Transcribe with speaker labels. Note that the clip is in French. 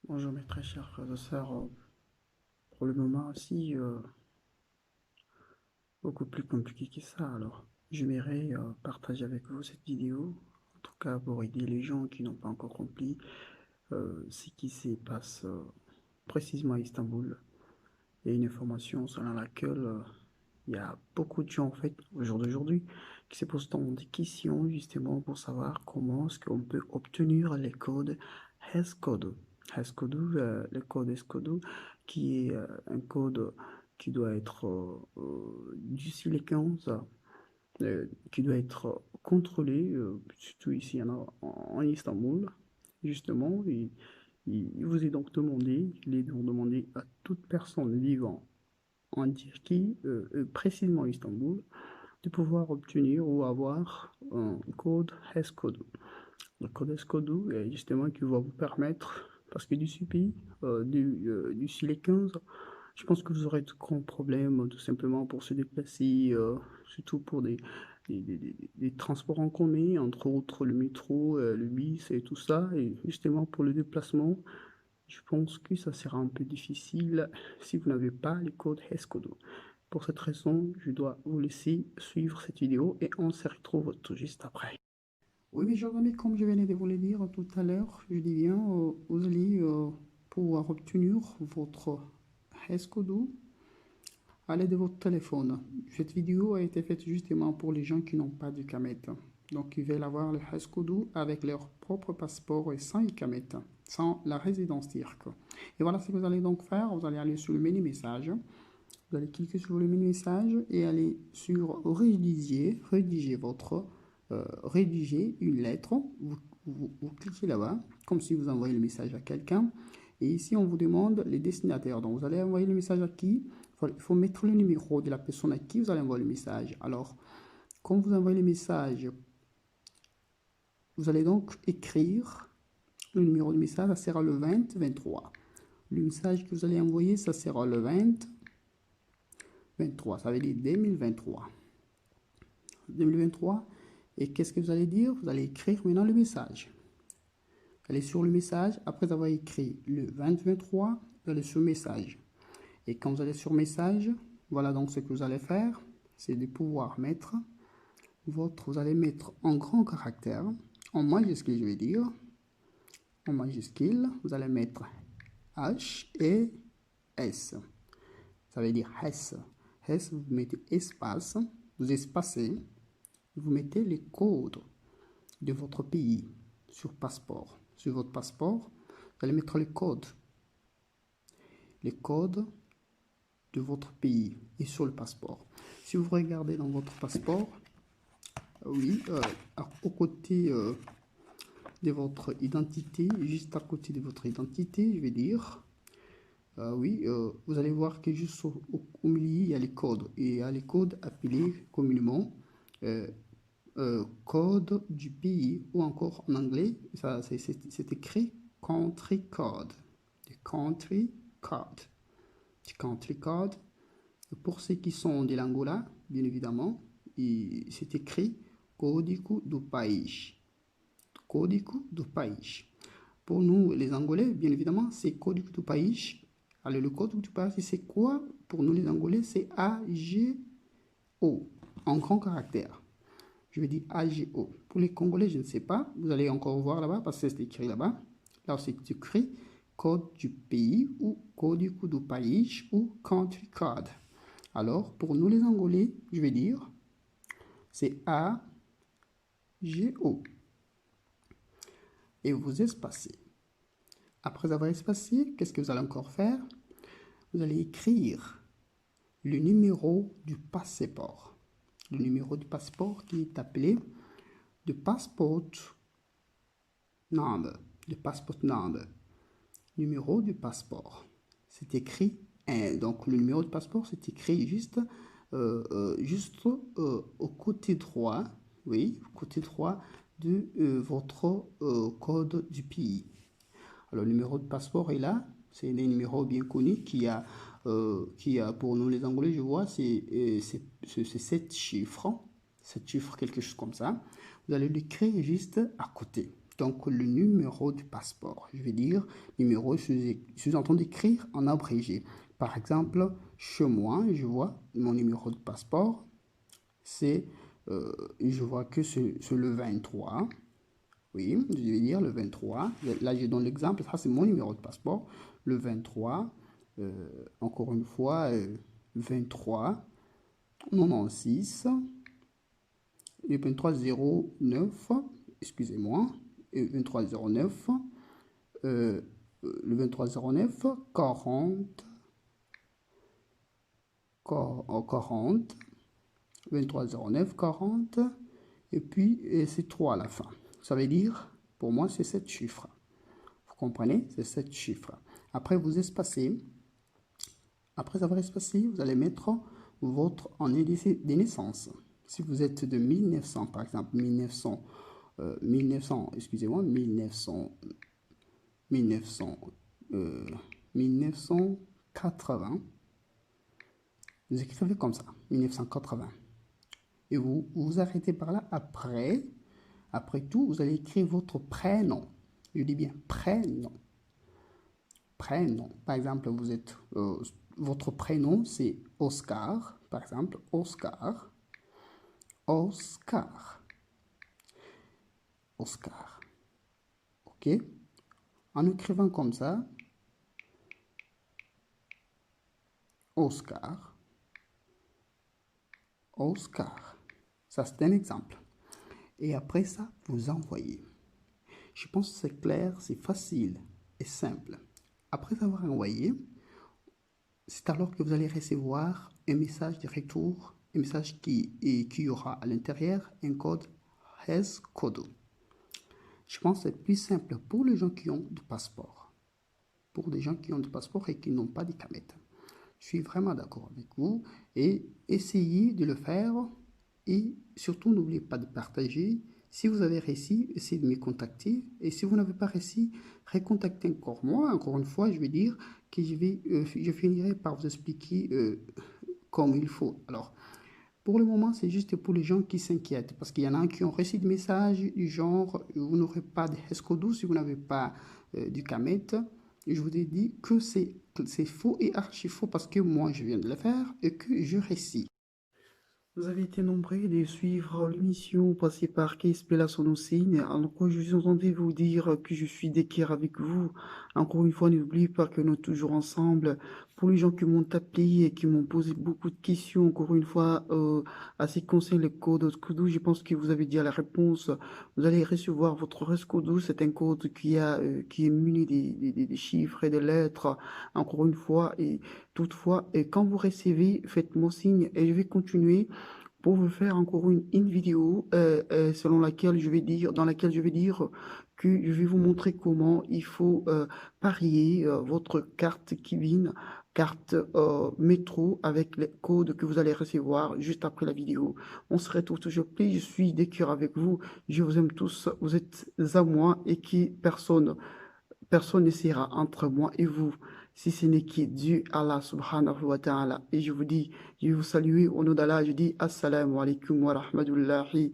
Speaker 1: Bonjour mes très chers frères et sœurs. Pour le moment aussi, beaucoup plus compliqué que ça. Alors, j'aimerais partager avec vous cette vidéo, en tout cas pour aider les gens qui n'ont pas encore compris ce qui se passe précisément à Istanbul. Il y a une information selon laquelle il y a beaucoup de gens en fait au jour d'aujourd'hui qui se posent tant des questions justement pour savoir comment est-ce qu'on peut obtenir les codes HES-code. HES-code, le code HES-code qui est un code qui doit être du silicon, qui doit être contrôlé, surtout ici en Istanbul, justement. Il vous est donc demandé, il est donc demandé à toute personne vivant en Turquie, précisément à Istanbul, de pouvoir obtenir ou avoir un code HES-code. Le code HES-code est justement qui va vous permettre, parce que du CPI, du SILE 15, je pense que vous aurez de grands problèmes tout simplement pour se déplacer, surtout pour des transports en commun, entre autres le métro, le bus et tout ça, et justement pour le déplacement. Je pense que ça sera un peu difficile si vous n'avez pas les codes HES-code. Pour cette raison, je dois vous laisser suivre cette vidéo et on se retrouve tout juste après. Oui, mes chers amis, comme je venais de vous le dire tout à l'heure, je dis bien, vous allez pouvoir obtenir votre HES-code à l'aide de votre téléphone. Cette vidéo a été faite justement pour les gens qui n'ont pas d'Ikamet. Donc, ils veulent avoir le HES-code avec leur propre passeport et sans Ikamet, sans la résidence turque. Et voilà ce que vous allez donc faire. Vous allez aller sur le menu message. Vous allez cliquer sur le menu message et aller sur rédiger votre, rédiger une lettre. Vous cliquez là-bas, comme si vous envoyez le message à quelqu'un. Et ici, on vous demande les destinataires. Donc, vous allez envoyer le message à qui? Il faut mettre le numéro de la personne à qui vous allez envoyer le message. Alors, quand vous envoyez le message, vous allez donc écrire le numéro de message, ça sera le 2023. Le message que vous allez envoyer, ça sera le 2023, ça veut dire 2023. 2023. Et qu'est-ce que vous allez dire? Vous allez écrire maintenant le message. Vous allez sur le message, après avoir écrit le 2023, vous allez sur message. Et quand vous allez sur message, voilà donc ce que vous allez faire, c'est de pouvoir mettre vous allez mettre en grand caractère, en majuscule je vais dire, en majuscule, vous allez mettre H et S. Ça veut dire S. S, vous mettez espace, vous espacez, vous mettez les codes de votre pays sur passeport. Sur votre passeport, vous allez mettre les codes de votre pays et sur le passeport. Si vous regardez dans votre passeport, oui, au côté de votre identité, juste à côté de votre identité, je vais dire, oui, vous allez voir que juste au milieu, il y a les codes. Et il y a les codes appelés communément code du pays, ou encore en anglais, c'est écrit country code. The country code. The country code. Pour ceux qui sont de l'Angola, bien évidemment, c'est écrit Código do País. Código do País. Pour nous, les Angolais, bien évidemment, c'est Código do País. Alors, le Código do País, c'est quoi? Pour nous, les Angolais, c'est AGO, en grand caractère. Je vais dire AGO. Pour les Congolais, je ne sais pas. Vous allez encore voir là-bas, parce que c'est écrit là-bas. Là, c'est écrit code du pays, ou Código do País, ou Country Code. Alors, pour nous, les Angolais, je vais dire, c'est AGO. Et vous espacez. Après avoir espacé, qu'est-ce que vous allez encore faire? Vous allez écrire le numéro du passeport. Le numéro du passeport qui est appelé de passport number. Le passport number. Numéro du passeport. C'est écrit 1. Donc le numéro de passeport, c'est écrit juste au côté droit. Oui, au côté droit de votre code du pays. Alors, le numéro de passeport est là. C'est un numéro bien connu qui a pour nous les Angolais, je vois, c'est 7 chiffres. 7 chiffres, quelque chose comme ça. Vous allez l'écrire juste à côté. Donc, le numéro du passeport. Je vais dire numéro, je suis en train d'écrire en abrégé. Par exemple, chez moi, je vois mon numéro de passeport. C'est, je vois que c'est le 23. Oui, je vais dire le 23. Là, je donne l'exemple. Ça, c'est mon numéro de passeport. Le 23. Encore une fois, 23 96 et 2309. Excusez-moi. Et 2309. Le 2309, 40, 40, 2309, 40, et puis c'est 3 à la fin. Ça veut dire, pour moi, c'est 7 chiffres. Vous comprenez? C'est 7 chiffres. Après, vous espacez. Après avoir espacé, vous allez mettre votre année de naissance. Si vous êtes de 1900, par exemple, 1900, excusez-moi, 1980, vous écrivez comme ça, 1980. Et vous vous arrêtez par là. Après tout, vous allez écrire votre prénom. Je dis bien prénom. Prénom. Par exemple, votre prénom, c'est Oscar. Par exemple, Oscar. Oscar. Oscar. OK? En écrivant comme ça, Oscar. Oscar. Ça, c'est un exemple. Et après ça, vous envoyez. Je pense que c'est clair, c'est facile et simple. Après avoir envoyé, c'est alors que vous allez recevoir un message de retour, un message qui aura à l'intérieur un code HES Code. Je pense que c'est plus simple pour les gens qui ont du passeport. Pour des gens qui ont du passeport et qui n'ont pas d'ICAMET. Je suis vraiment d'accord avec vous et essayez de le faire et surtout n'oubliez pas de partager. Si vous avez réussi, essayez de me contacter et si vous n'avez pas réussi, recontactez encore moi. Encore une fois, je vais dire que je finirai par vous expliquer comme il faut. Alors, pour le moment, c'est juste pour les gens qui s'inquiètent parce qu'il y en a qui ont reçu des messages du genre vous n'aurez pas de HES-Code si vous n'avez pas du CAMET. Je vous ai dit que c'est faux et archi faux parce que moi je viens de le faire et que je réussis. Vous avez été nombreux de suivre l'émission passée par Case Pela Sonosine. Alors que je vous entendais vous dire que je suis d'équerre avec vous. Encore une fois, n'oubliez pas que nous sommes toujours ensemble. Pour les gens qui m'ont appelé et qui m'ont posé beaucoup de questions, encore une fois, à ce qui concerne le code Scodou, je pense que vous avez déjà la réponse. Vous allez recevoir votre Rescodou. C'est un code qui est muni des chiffres et des lettres. Encore une fois, et toutefois, et quand vous recevez, faites-moi signe et je vais continuer pour vous faire encore une vidéo selon laquelle je vais dire, dans laquelle je vais dire que je vais vous montrer comment il faut parier votre carte Kivin, carte métro avec les codes que vous allez recevoir juste après la vidéo. On se retrouve toujours plus, je suis de cœur avec vous, je vous aime tous, vous êtes à moi et qui personne ne sera entre moi et vous, si ce n'est que Dieu, Allah subhanahu wa ta'ala. Et je vous dis, je vais vous saluer au nom d'Allah, je dis Assalamu alaikum wa rahmatullahi